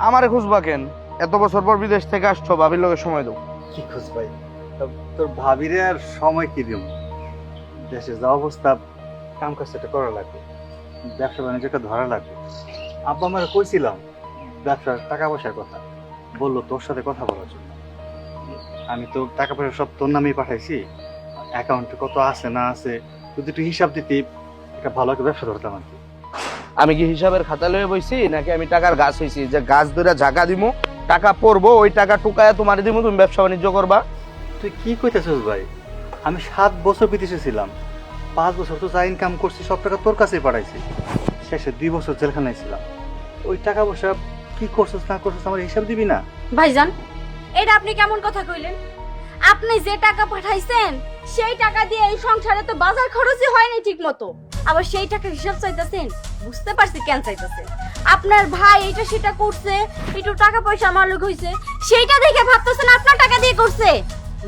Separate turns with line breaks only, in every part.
আমারে খুঁজবা কেন? এত বছর পর বিদেশ থেকে আসছো, ভাবির লগে সময় দাও।
কি খোঁজ ভাই? তোর ভাবিরে আর সময় কি দিব? দেশে যা অবস্থা, কাম কাজটা করা লাগবে, ব্যবসা বাণিজ্যটা ধরা লাগবে। আব্বা আমারে কইছিলাম ব্যবসার টাকা পয়সার কথা, বললো তোর সাথে কথা বলার জন্য। আমি তো টাকা পয়সা সব তোর নামেই পাঠাইছি, অ্যাকাউন্টে কত আছে না আছে যদি তুই হিসাব দিতি, একটা ভালো একটা ব্যবসা ধরতাম আর কি।
আমি কি হিসাবের খাতা লয়ে বইছি, নাকি আমি টাকার গাছ হইছি যে গাছ ধরে ঝাঁকা দিমু, টাকা পড়বো, ওই টাকা টুকায়া তোমার দিমু, তুমি ব্যবসা বাণিজ্য করবা?
তুই কি কইতেছিস ভাই? আমি 7 বছর বিদেশে ছিলাম, 5 বছর তো যা ইনকাম করছি সব টাকা তোর কাছেই পাঠাইছি, শেষে 2 বছর জেলখানায় ছিলাম। ওই টাকা পয়সা কি করছিস না করছিস আমার হিসাব দিবি না?
ভাইজান, এটা আপনি কেমন কথা কইলেন? আপনি যে টাকা পাঠাইছেন সেই টাকা দিয়ে এই সংসারে তো বাজার খরচই হয়নি ঠিক মতো, আবার সেই টাকার হিসাব চাইতেছেন। বুঝতে পারছি কেন চাইতেছেন। আপনার ভাই এটা সেটা করছে, একটু টাকা পয়সা আমার লোক হইছে, সেইটা দেখে ভাবতেছেন আপনার টাকা দিয়ে করছে।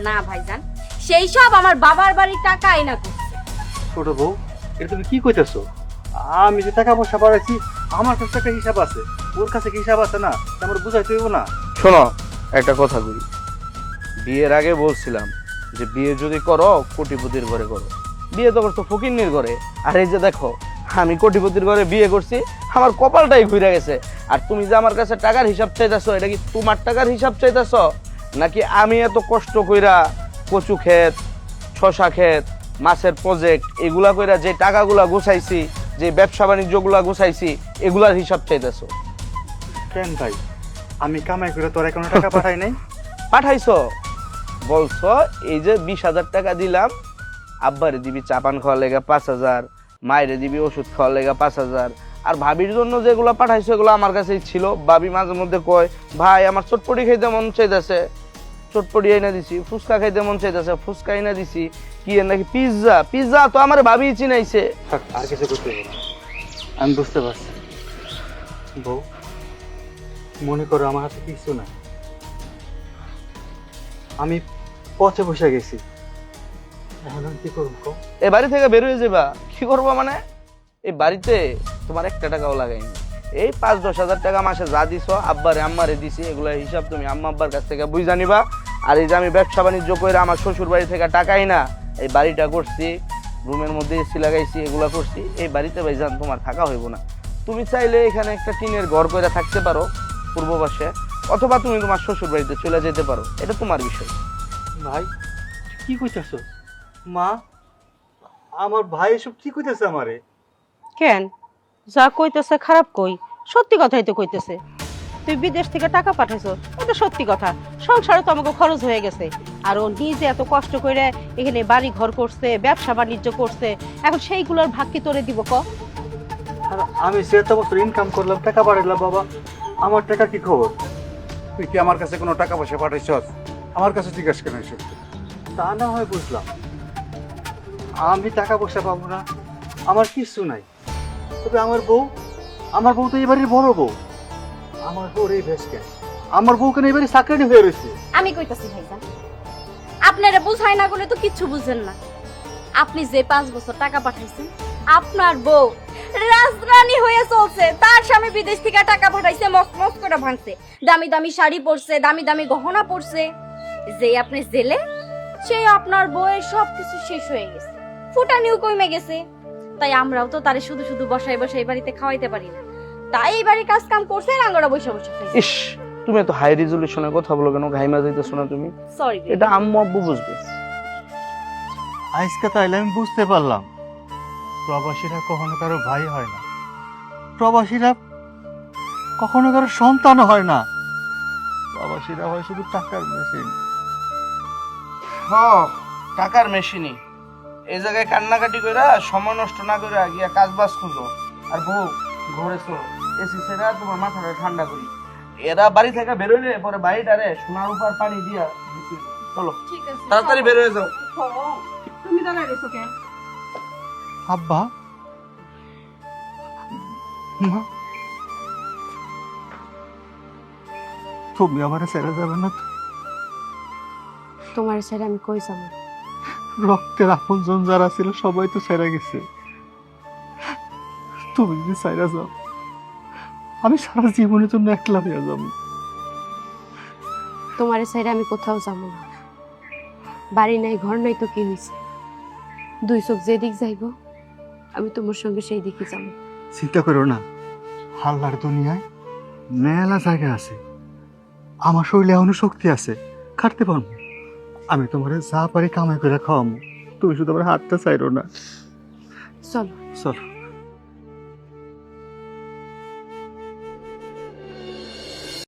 না ভাইজান, সেই সব আমার বাবার বাড়ির টাকা আইনা করছে।
ছোট বউ, এটা তুমি কি কইতেছো? আমি যে টাকা পয়সা পাঠাইছি আমার কাছে একটা হিসাব আছে, ওর কাছে কি হিসাব আছে না? আমার বুঝাইতে হইব না?
শোনো, একটা কথা বলি। বিয়ের আগে বলছিলাম যে বিয়ে যদি করো কোটিপতির ঘরে করো, বিয়ে তো করছো ফকিন্নির ঘরে। আর এই যে দেখো, আমি কোটিপতির ঘরে বিয়ে করছি, আমার কপালটাই ঘুরে গেছে। আর তুমি যে আমার কাছে টাকার হিসাব চাইতেছো, এটা কি তোমার টাকার হিসাব চাইতেছো, নাকি আমি এত কষ্ট কইরা কচু ক্ষেত, শশা ক্ষেত, মাছের প্রজেক্ট এগুলা কইরা যে টাকাগুলা গুছাইছি, যে ব্যবসা বাণিজ্যগুলা গুছাইছি, এগুলার হিসাব চাইতেছো?
কেন ভাই, আমি কামাই করে তোর কোনো টাকা পাঠাই নাই?
পাঠাইছো, বলছো এই যে 20,000 টাকা দিলাম, আব্বারে দিবি চাপান খাওয়ার লেগা 5,000, মায়েরে দিবি ওষুধ খাওয়ার লেগা 5,000, আর ভাবির জন্য যেগুলো পাঠাইছো এগুলো আমার কাছেই ছিল। ভাবি মাঝে মধ্যে কয়, ভাই আমার চটপটি খাইতে মন চাইতেছে, চটপটি এনে দিছি, ফুচকা খাইতে মন চাইতেছে, ফুচকা এনে দিছি, কি নাকি পিৎজা, পিৎজা তো আমার ভাবি চিনাইছে।
থাক, আর কিছু করতে হবে না, আমি বুঝতে পারছি। বউ, মনে করো আমার হাতে কিছু নাই, আমি পথে বসে গেছি, এখন আমি কি করবো কও?
এই বাড়ি থেকে বের হয়ে যাবা? কি করবো মানে? এই বাড়িতে তোমার একটা টাকাও লাগাইনি। এই 5-10 হাজার টাকা মাসে যা দিছো আব্বারে আম্মারে দিছি, এগুলো হিসাব তুমি আম্মা আব্বার কাছ থেকে বুঝ জানিবা। আর এই যে আমি ব্যবসা বাণিজ্য করে আমার শ্বশুর বাড়ি থেকে টাকাই না, এই বাড়িটা করছি, রুমের মধ্যে এসি লাগাইছি, এগুলা করছি, এই বাড়িতে ভাইজান তোমার থাকা হইব না। তুমি চাইলে এখানে একটা টিনের ঘর করে থাকতে পারো পূর্ব পাশে, অথবা তুমি তোমার শ্বশুর বাড়িতে চলে যেতে পারো, এটা তোমার বিষয়।
ভাই কি কইতেছ? মা, আমার ভাই এসব কি কইতেছে আমারে?
কেন, যা কইতেছে খারাপ কই? সত্যি কথাই তো কইতেছে। তুই বিদেশ থেকে টাকা পাঠাইছো, এটা সত্যি কথা। সংসারে তো আমাকে খরচ হয়ে গেছে, আর ও নিজে এত কষ্ট করে এখানে বাড়ি ঘর করছে, ব্যবসা বাণিজ্য করছে, এখন সেইগুলোর ভাগ কি তোরে দিব ক?
আর আমি সে এত বছর ইনকাম করলাম, টাকা পাঠাইলাম, বাবা আমার টাকা কি খবর?
তুই কি আমার কাছে কোনো টাকা পয়সা পাঠাইছস? আমার কাছে জিজ্ঞাসা কেন এসব?
তা না হয় বুঝলাম, আমি টাকা পয়সা পাবো না, আমার কিছু নাই। তবে আমার বউ তো এবারের বড় বউ, আমার বউর এই ভেস কেন? আমার বউ কেন এবারে চাকরি হয়ে রয়েছে?
আমি কইতাছি ভাইজান, আপনারা বুঝাই না বলে তো কিচ্ছু বুঝেন না। আপনি যে 5 বছর টাকা পাঠাইছেন, আপনার বউ রাজরানী হয়ে চলছে, তার স্বামী বিদেশ থেকে টাকা পাঠাইছে, মস্ত মস্ত করে ভাঙছে, দামি দামি শাড়ি পরছে, দামি দামি গহনা পরছে। যে আপনি জেলে, সেই আপনার বউয়ের সবকিছু শেষ হয়ে গেছে, ফুটানিও কমে গেছে। তাই আমরাও তো তারে শুধু শুধু বসাই বসাই বাড়িতে খাওয়াইতে পারি না, তাই এই বাড়ির কাজ কাম করছে, আঙ্গরা বসে বসে খাইছে।
ইস, তুমি এত হাই রেজলিউশনে কথা বলো কেন? ঘাইমা যাইতেছো না তুমি?
সরি,
এটা আম্মু আব্বু বুঝবে।
আজকে তাইলে আমি বুঝতে পারলাম প্রবাসীরা কখনো কারো ভাই হয় না, প্রবাসীরা কখনো কারো সন্তানও হয় না, প্রবাসীরা হয় শুধু টাকার মেশিন।
টাকার মেশিনই। এই জায়গায় কান্নাকাটি কইরা সময় নষ্ট না কইরা গিয়া কাজ বাজ খুঁজো। আর বউ, ঘরে চলো, এসি ছেড়া তোমার মাথাটা ঠান্ডা করি। এরা বাড়ি থেকে বেরোলে পরে বাড়িটারে সোনার উপর পানি দিয়া দিতে হবে। চলো
ঠিক আছে,
তাড়াতাড়ি বের হয়ে যাও।
তুমি দাঁড়ায় রেছো কেন?
আব্বা, মা, তুমি আমার ছেড়ে যাবে না তো?
তোমার ছেড়ে আমি কই যাব?
রক্তের আপনজন যারা ছিল সবাই তো ছেড়ে গেছে, তুমি যদি ছেড়ে যাও আমি সারা জীবনের জন্য একলা হয়ে যাব।
তোমার সাইডে আমি কোথাও যাবো না। বাড়ি নাই, ঘর নাই তো কি হয়েছে? দুই চোখ যেদিক যাইব আমি তোমার সঙ্গে সেই দিকে যাবো।
চিন্তা করো না, হাল্লার দুনিয়ায় মেলা জায়গা আছে, আমার শরীরে এখনো শক্তি আছে, খাটতে পারবো। আমি তোমার যা পারি কামাই করে খাওয়াবো, তুমি শুধু আমার হাতটা চাইরো না।
চলো।
চলো।